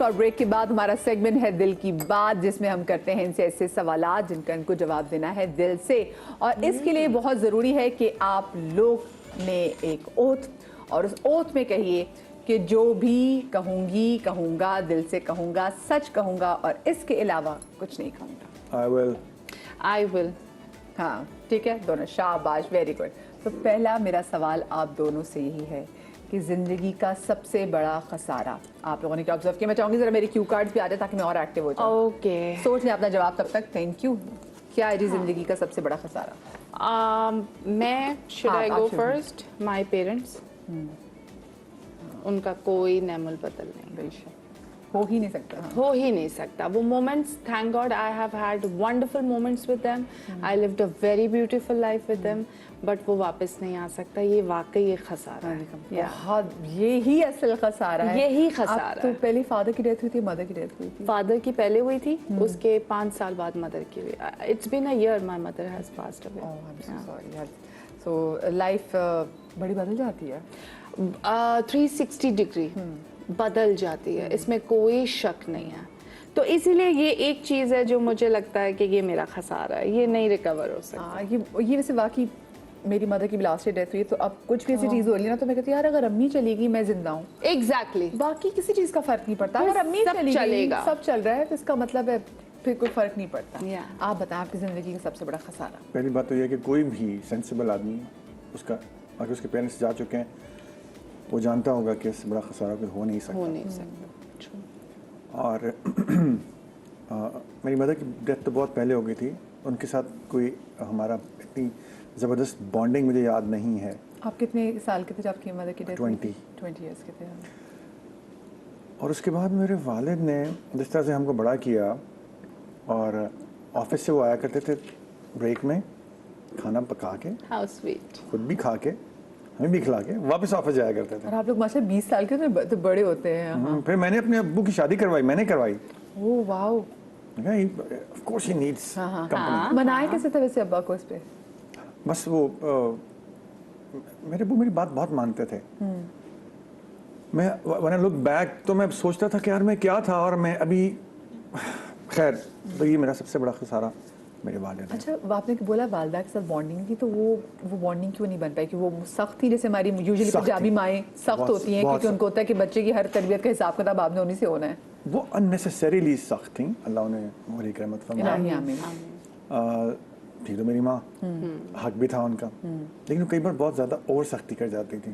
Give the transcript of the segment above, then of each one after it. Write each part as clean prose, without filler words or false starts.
اور بریک کے بعد ہمارا سیگمنٹ ہے دل کی بات، جس میں ہم کرتے ہیں ان سے ایسے سوالات جن کا ان کو جواب دینا ہے دل سے، اور اس کے لیے بہت ضروری ہے کہ آپ لوگ نے ایک اوتھ، اور اس اوتھ میں کہیے کہ جو بھی کہوں گی کہوں گا، دل سے کہوں گا، سچ کہوں گا، اور اس کے علاوہ کچھ نہیں کہوں گا. I will. ہاں ٹھیک ہے دونوں، شاباش، ویری گڈ. تو پہلا میرا سوال آپ دونوں سے یہی ہے کہ زندگی کا سب سے بڑا خسارہ آپ لوگوں نے کیا آبزرو کیا. میں چاہوں گی ذرا میری کیو کارڈ بھی آ جائے تاکہ میں اور ایکٹیو ہو جاؤں. Okay. سوچ لیں اپنا جواب تب تک. Thank you. کیا ہے جی زندگی کا سب سے بڑا خسارہ؟ میں should I go first? My parents. ان کا کوئی نعم البدل نہیں. بے شک ہو ہی نہیں سکتا. ہو ہی نہیں سکتا. وہ moments, thank God I have had wonderful moments with them. I lived a very beautiful life with them. But وہ واپس نہیں آ سکتا. یہ واقعی ایک خسارہ ہے. بہت یہی اصل خسارہ ہے. یہی خسارہ ہے. تو پہلے فادر کی ڈیتھ ہوئی تھی, مدر کی ڈیتھ ہوئی تھی؟ فادر کی پہلے ہوئی تھی, اس کے 5 سال بعد مدر کی ہوئی. It's been a year my mother has passed away. Oh, I'm so sorry. So life بڑی بدل جاتی ہے. 360 ڈگری بدل جاتی ہے, اس میں کوئی شک نہیں ہے. تو اسی لیے یہ ایک چیز ہے جو مجھے لگتا ہے کہ یہ میرا خسارہ ہے, یہ نہیں ریکور ہو سکتا. یہ ویسے واقعی میری مدر کی لاسٹ ڈیتھ ہوئی, تو اب کچھ بھی ایسی چیز ہو رہی ہے نا, تو میں کہتی ہوں یار اگر امی چلی گئی میں زندہ ہوں. ایگزیکٹلی. باقی کسی چیز کا فرق نہیں پڑتا. اگر امی چلی گئی سب چل رہا ہے تو اس کا مطلب ہے پھر کوئی فرق نہیں پڑتا. آپ بتائیں آپ کی زندگی کا سب سے بڑا خسارہ. پہلی بات تو یہ ہے کہ کوئی بھی سینسیبل آدمی اس کا, اگر اس کے پیرنٹس جا چکے ہیں, وہ جانتا ہوگا کہ اس سے بڑا خسارہ کوئی ہو نہیں سکتا. اور میری مدر کی ڈیتھ تو بہت پہلے ہو گئی تھی. ان کے ساتھ کوئی ہمارا اتنی زبردست بانڈنگ مجھے یاد نہیں ہے. آپ کتنے سال کے تھے جب آپ کی مدر کی ڈیتھ؟ 20 ایئرس کے تھے. اور اس کے بعد میرے والد نے جس طرح سے ہم کو بڑا کیا, اور آفس سے وہ آیا کرتے تھے بریک میں کھانا پکا کے, خود بھی کھا کے ہمیں بھی کھلا کے واپس آفس جایا کرتے تھے. اور آپ لوگ ماشاء 20 سال کے تو بڑے ہوتے ہیں. پھر میں نے اپنے ابو کی شادی کروائی, میں نے کروائی. اوہ واو. Of course he needs company. منائے کیسے تھے ویسے ابا کو اس پہ؟ بس وہ میرے ابو میری بات بہت مانتے تھے. میں when I look back تو میں سوچتا تھا کہ یار میں کیا تھا, اور میں ابھی خیر. تو یہ میرا سب سے بڑا خسارہ میرے والد ہیں. اچھا آپ نے بولا والدہ کے ساتھ بانڈنگ تھی, تو وہ بانڈنگ کیوں نہیں بن پائی؟ کہ وہ سخت تھی جیسے ہماری یوزلی پنجابی مائیں سخت ہوتی ہیں, کیونکہ ان کو ہوتا ہے کہ بچے کی ہر تربیت کا حساب کتاب آپ نے انہیں سے ہونا ہے. وہ اننیسیسریلی سخت تھیں, اللہ انہیں موری کرامت فرمائے. تھی تو میری ماں, حق بھی تھا ان کا, لیکن کئی بار بہت زیادہ اور سختی کر جاتی تھی.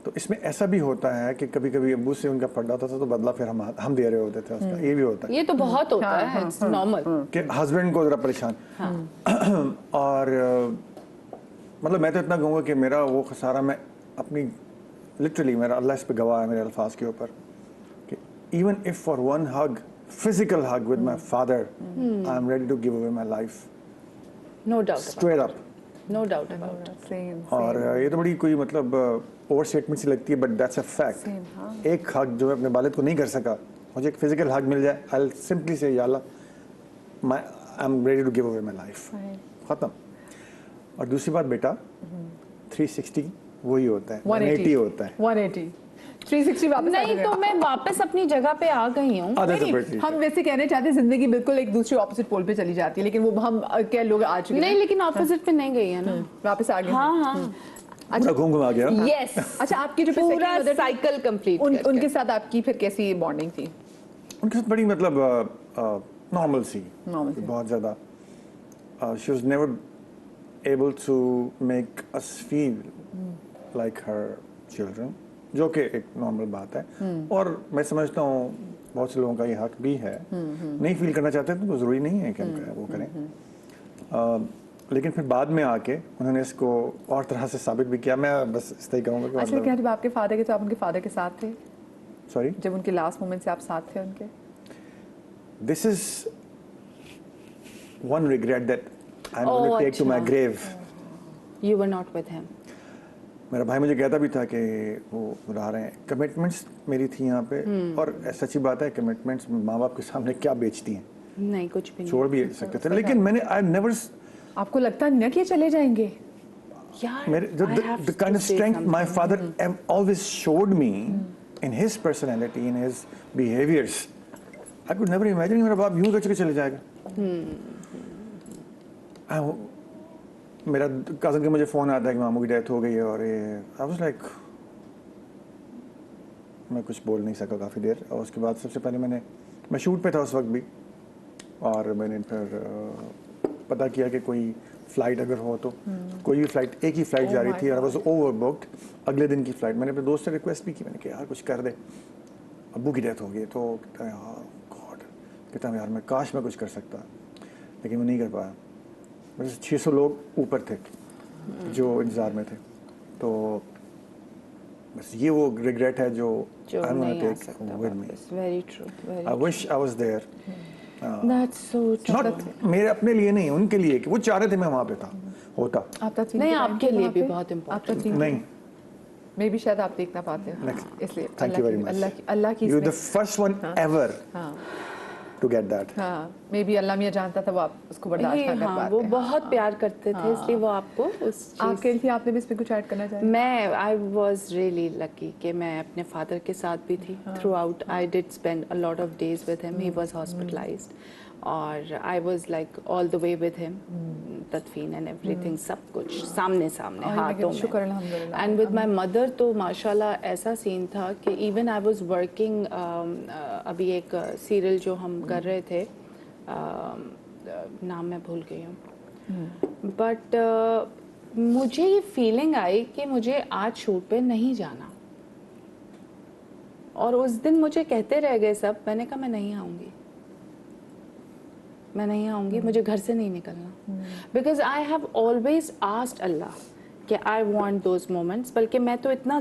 تو اس میں ایسا بھی ہوتا ہے کہ کبھی کبھی ابو سے ان کا پڑ جاتا تھا تو بدلہ پھر ہم دے رہے ہوتے تھے اس کا. یہ بھی ہوتا ہے, یہ تو بہت ہوتا ہے, اٹس نارمل کہ ہسبینڈ کو ذرا پریشان. اور مطلب میں تو اتنا کہوں گا کہ میرا وہ خسارہ, میں اپنی لٹرلی, میرا اللہ اس پہ گواہ ہے میرے الفاظ کے اوپر, کہ even if for one hug, physical hug with my father, I am ready to give away my life. No doubt, straight up, no doubt about it. اور یہ تو بڑی کوئی مطلب اوور اسٹیٹمنٹ سی لگتی ہے, بٹ دیٹس اے فیکٹ. ایک حق جو میں اپنے والد کو نہیں کر سکا, مجھے ایک فزیکل حق مل جائے, آئی ول سمپلی سے یا اللہ I am ready to give away my life. ختم. اور دوسری بات بیٹا, 360 وہی ہوتا ہے, 180 ہوتا ہے. 180 360 واپس نہیں تو میں واپس اپنی جگہ پہ آ گئی ہوں. ہم ویسے کہنے چاہتے ہیں زندگی بالکل ایک دوسرے اپوزٹ پول پہ چلی جاتی ہے, لیکن وہ ہم کیا لوگ آ چکے ہیں. نہیں لیکن اپوزٹ پہ نہیں گئی ہے نا, واپس آ گئے. ہاں اچھا گھوم گھما گیا. یس. اچھا آپ کی جو پورا سائیکل کمپلیٹ, ان کے ساتھ آپ کی پھر کیسی بانڈنگ تھی؟ ان کے ساتھ بڑی مطلب نارمل سی, بہت زیادہ. She was never able to make us feel like her children, جو کہ ایک نارمل بات ہے. اور میں سمجھتا ہوں بہت سے لوگوں کا یہ حق بھی ہے, نہیں فیل کرنا چاہتے تو ضروری نہیں ہے کہ وہ کریں. لیکن پھر بعد میں آ کے انہوں نے اس کو اور طرح سے ثابت بھی کیا. میں بس اس طرح کہوں گا کہ اچھا, کیا جب آپ کے فادر کے تو آپ ان کے فادر کے ساتھ تھے؟ سوری, جب ان کے لاسٹ مومنٹ سے آپ ساتھ تھے ان کے؟ This is one regret that I am going to take to my grave. You were not with him. میرا بھائی مجھے کہتا بھی تھا کہ وہ بلا رہے ہیں. کمٹمنٹس میری تھی یہاں پہ, اور سچی بات ہے کمٹمنٹس ماں باپ کے سامنے کیا بیچتی ہیں, نہیں کچھ بھی چھوڑ بھی سکتے تھے. لیکن میں نے آئی نیور, آپ کو لگتا نہیں کہ چلے جائیں گے میرے جو the kind of strength my father always showed me in his personality, in his behaviors, I could never imagine मेरा बाप यूं करके चले जाएगा. मेरा कज़न के मुझे फ़ोन आता है कि मामू की डेथ हो गई है और ये आई वाज लाइक, मैं कुछ बोल नहीं सका काफ़ी देर. और उसके बाद सबसे पहले मैं शूट पे था उस वक्त भी, और मैंने फिर पता किया कि कोई फ़्लाइट अगर हो तो कोई भी फ़्लाइट, एक ही फ़्लाइट जा रही थी और वाज ओवर बुक्ड अगले दिन की फ़्लाइट. मैंने अपने दोस्त से रिक्वेस्ट भी की, मैंने कहा यार कुछ कर दे, अब्बू की डेथ हो गई. तो कहता है यार गॉड, कहता है यार मैं काश मैं कुछ कर सकता, लेकिन मैं नहीं कर पाया. बस 600 लोग ऊपर थे जो इंतज़ार में थे. तो बस ये वो रिग्रेट है जो I'm gonna take with me. Very true. Very I wish I was there. That's so true. Not मेरे अपने लिए नहीं, उनके लिए कि वो चाह रहे थे मैं वहाँ पे था होता. आप था नहीं, आपके लिए भी बहुत important. नहीं. मे भी शायद आप देख ना पाते हो, इसलिए Thank you very much. अल्लाह की You're the first one ever to get that. हाँ, मे बी अल्लाह मियाँ जानता था वो आप उसको बर्दाश्त ना कर हाँ, पाते. वो बहुत प्यार करते थे, इसलिए वो आपको उस आपके लिए आपने भी इस पे कुछ ऐड करना चाहिए? मैं आई वॉज रियली लकी कि मैं अपने फादर के साथ भी थी throughout. I did spend a lot of days with him. He was hospitalised और I was like all the way with him, तदफीन एंड एवरीथिंग, सब कुछ सामने सामने हाथों शुक्र में. अल्हम्दुलिल्लाह. एंड विद माई मदर तो माशाल्लाह ऐसा सीन था कि इवन आई वॉज वर्किंग, अभी एक सीरियल जो हम कर रहे थे, नाम मैं भूल गई हूँ, बट मुझे ये फीलिंग आई कि मुझे आज शूट पे नहीं जाना. और उस दिन मुझे कहते रह गए सब, मैंने कहा मैं नहीं आऊँगी, मैं नहीं आऊँगी, मुझे घर से नहीं निकलना. Because I have always asked अल्लाह कि आई वांट दोज मोमेंट्स. बल्कि मैं तो इतना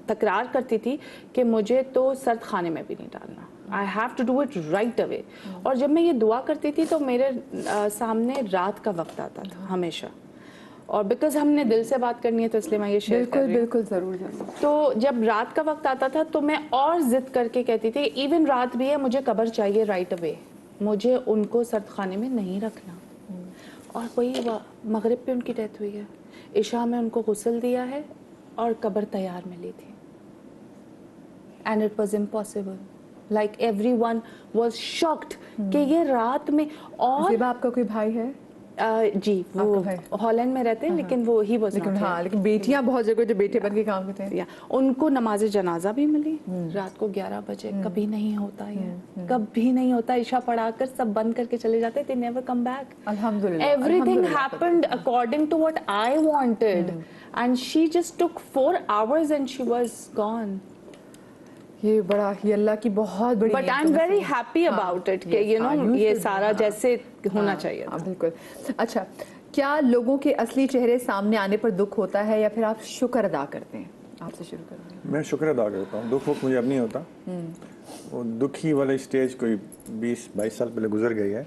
तकरार करती थी कि मुझे तो सर्द खाने में भी नहीं डालना, I have to do it right away. और जब मैं ये दुआ करती थी तो मेरे सामने रात का वक्त आता था हमेशा. और बिकॉज हमने दिल से बात करनी है तो इसलिए मैं ये शेयर कर रही हूँ. बिल्कुल ज़रूर ज़रूर. तो जब रात का वक्त आता था तो मैं और जिद करके कहती थी इवन रात भी है, मुझे कब्र चाहिए राइट अवे, मुझे उनको सर्द खाने में नहीं रखना. और वही मगरिब पे उनकी डेथ हुई है, इशा में उनको गुस्ल दिया है और कब्र तैयार मिली थी. And it was impossible. Like everyone was shocked कि ये रात में. और ज़ेबा आपका कोई भाई है? जी, वो हॉलैंड में रहते हैं, लेकिन वो ही वाज लेकिन हाँ, लेकिन बेटियां बहुत जगह जो बेटे बन के काम करते हैं. या उनको नमाज जनाजा भी मिली रात को 11 बजे. कभी नहीं होता ये, कभी नहीं होता. इशा पढ़ाकर सब बंद करके चले जाते. They never come back. अल्हम्दुलिल्लाह. Everything happened according to what I wanted and she just took 4 hours and she was gone. ये बड़ा ही अल्लाह की बहुत बड़ी. But I am very happy about it कि यू नो ये सारा जैसे होना चाहिए. बिल्कुल. अच्छा, क्या लोगों के असली चेहरे सामने आने पर दुख होता है या फिर आप शुक्र अदा करते हैं? आपसे शुरू करते हैं. मैं शुक्र अदा करता हूँ. दुख मुझे अब नहीं होता. वो दुखी वाली स्टेज कोई 20-22 साल पहले गुजर गई है.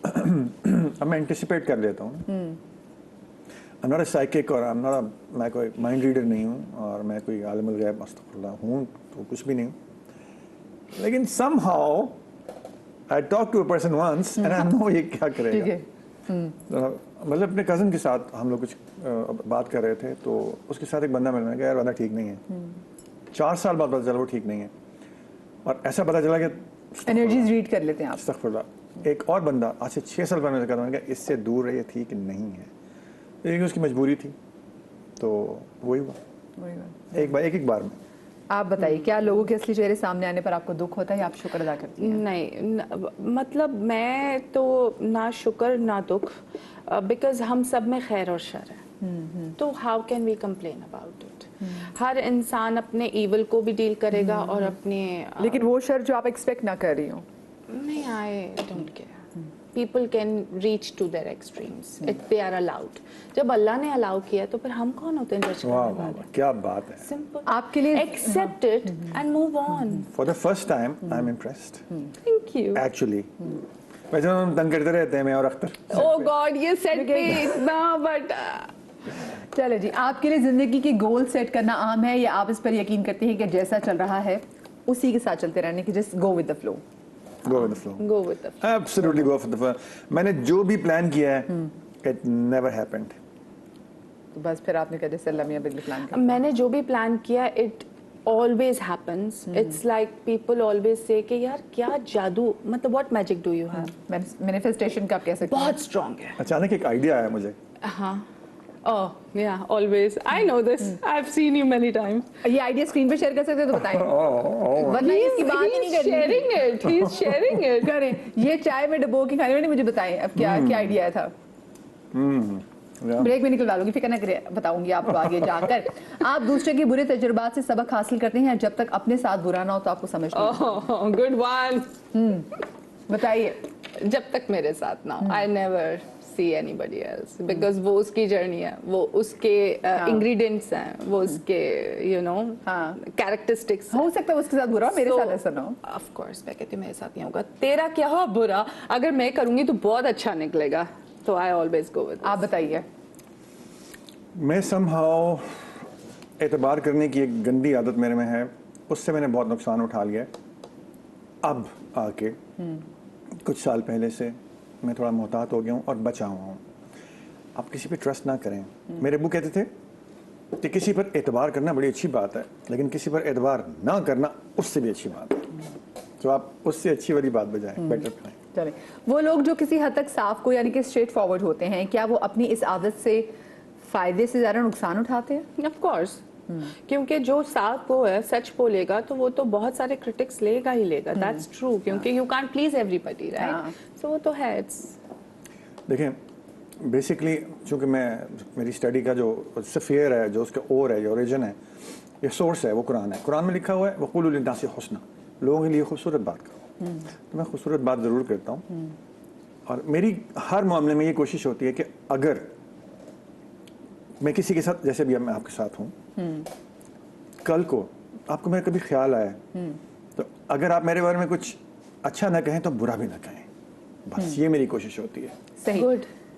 अब मैं एंटिसिपेट कर लेता हूँ. I'm not a psychic और मैं कोई माइंड रीडर नहीं हूँ और मैं कोई आलिमुल गैब अस्तगफिरुल्लाह हूँ तो कुछ भी नहीं हूँ. लेकिन somehow I talked to a person once and I know ये क्या करेगा. मतलब अपने कज़न के साथ हम लोग कुछ बात कर रहे थे तो उसके साथ एक बंदा मिलने गया. यार बंदा ठीक नहीं है. 4 साल बाद पता चला वो ठीक नहीं है. और ऐसा पता चला कि एनर्जीज रीड कर लेते हैं आप. अस्तगफिरुल्लाह. एक और बंदा आज से 6 साल पहले कहा मैंने कहा इससे दूर रहिए, ठीक नहीं है. लेकिन उसकी मजबूरी थी तो वही हुआ. एक बार में. आप बताइए, क्या लोगों के असली चेहरे सामने आने पर आपको दुख होता है या आप शुक्र अदा करती हैं? नहीं, मतलब मैं तो ना शुक्र ना दुख, बिकॉज हम सब में खैर और शर है, तो how can we complain about it? हर इंसान अपने ईवल को भी डील करेगा और अपने, लेकिन वो शर जो आप एक्सपेक्ट ना कर रही हो, नहीं, I don't care. People can reach to their extremes. They are allowed. जब अल्लाह ने अलाउ किया तो फिर हम कौन होते हैं जज करने वाले? क्या बात है. Simple. आपके लिए Accept it and move on. For the first time, I'm impressed. Thank you. Actually. वैसे हम तंग करते रहते हैं मैं और अख्तर. Oh God, ये सेट पे इतना, but चलो जी, आपके लिए जिंदगी के गोल सेट करना आम है या आप इस पर यकीन करते हैं कि जैसा चल रहा है उसी के साथ चलते रहने की, just go with the flow? Go with the flow. Go with the flow. Absolutely go with the flow. मैंने जो भी प्लान किया है, it never happened. तो बस फिर आपने कहा जैसे अल्लाह मियां बिल्कुल प्लान किया. मैंने जो भी प्लान किया, it always happens. It's like people always say कि यार क्या जादू, मतलब what magic do you have? Manifestation का आप कह सकते हैं बहुत strong है. अचानक एक आइडिया आया मुझे. हाँ. Oh yeah, always. I know this. I've seen you many times. ये आइडिया स्क्रीन पे शेयर कर सकते हैं तो बताएं, वरना इसकी बात ही नहीं करनी. sharing it. He's sharing it. करें. ये चाय में डुबो के खाने में नहीं, मुझे बताएं अब क्या क्या आइडिया आया था. ब्रेक में निकलवा लूंगी, फिक्र ना करें, बताऊंगी आपको आगे जाकर. आप दूसरे के बुरे तजुर्बात से सबक हासिल करते हैं, जब तक अपने साथ बुरा ना हो तो आपको समझ नहीं. Oh, good one. बताइए. जब तक मेरे साथ ना हो, I never see anybody else because वो उसकी जर्नी है, वो उसके ingredients हैं, वो उसके characteristics. हो सकता है उसके साथ बुरा हो, मेरे साथ ऐसा ना हो. Of course, मैं कहती हूँ मेरे साथ नहीं होगा. तेरा क्या हो बुरा, अगर मैं करूँगी तो बहुत अच्छा निकलेगा. तो I always go with this. आप बताइए. मैं somehow एतबार करने की एक गंदी आदत मेरे में है, उससे मैंने बहुत नुकसान उठा लिया है. अब आके कुछ साल पहले से मैं थोड़ा मोहतात हो गया हूँ और बचा हुआ हूँ. आप किसी पे ट्रस्ट ना करें. मेरे अब्बू कहते थे कि किसी पर एतबार करना बड़ी अच्छी बात है, लेकिन किसी पर एतबार ना करना उससे भी अच्छी बात है. तो आप उससे अच्छी वाली बात बजाएं, बेटर करें. चलें, वो लोग जो किसी हद तक साफ को यानी कि स्ट्रेट फॉरवर्ड होते हैं, क्या वो अपनी इस आदत से फायदे से ज़्यादा नुकसान उठाते हैं? Of course. क्योंकि जो साफ को है, सच बोलेगा तो वो तो बहुत सारे क्रिटिक्स लेगा ही लेगा. That's true. क्योंकि you can't please everybody, right? So वो तो है. देखें, बेसिकली चूँकि मेरी स्टडी का जो सफ़ेयर है, जो उसका ओर है, जो ओरिजिन है, ये सोर्स है, वो कुरान है. कुरान में लिखा हुआ है वक़ूलू लिन्नासी हुस्ना, लोगों के लिए खूबसूरत बात करो. तो मैं खूबसूरत बात ज़रूर करता हूँ, और मेरी हर मामले में ये कोशिश होती है कि अगर मैं किसी के साथ, जैसे भी मैं आपके साथ हूँ, कल को आपको मेरा कभी ख्याल आया तो अगर आप मेरे बारे में कुछ अच्छा ना कहें तो बुरा भी ना कहें. बस ये मेरी कोशिश होती है. सही. Good.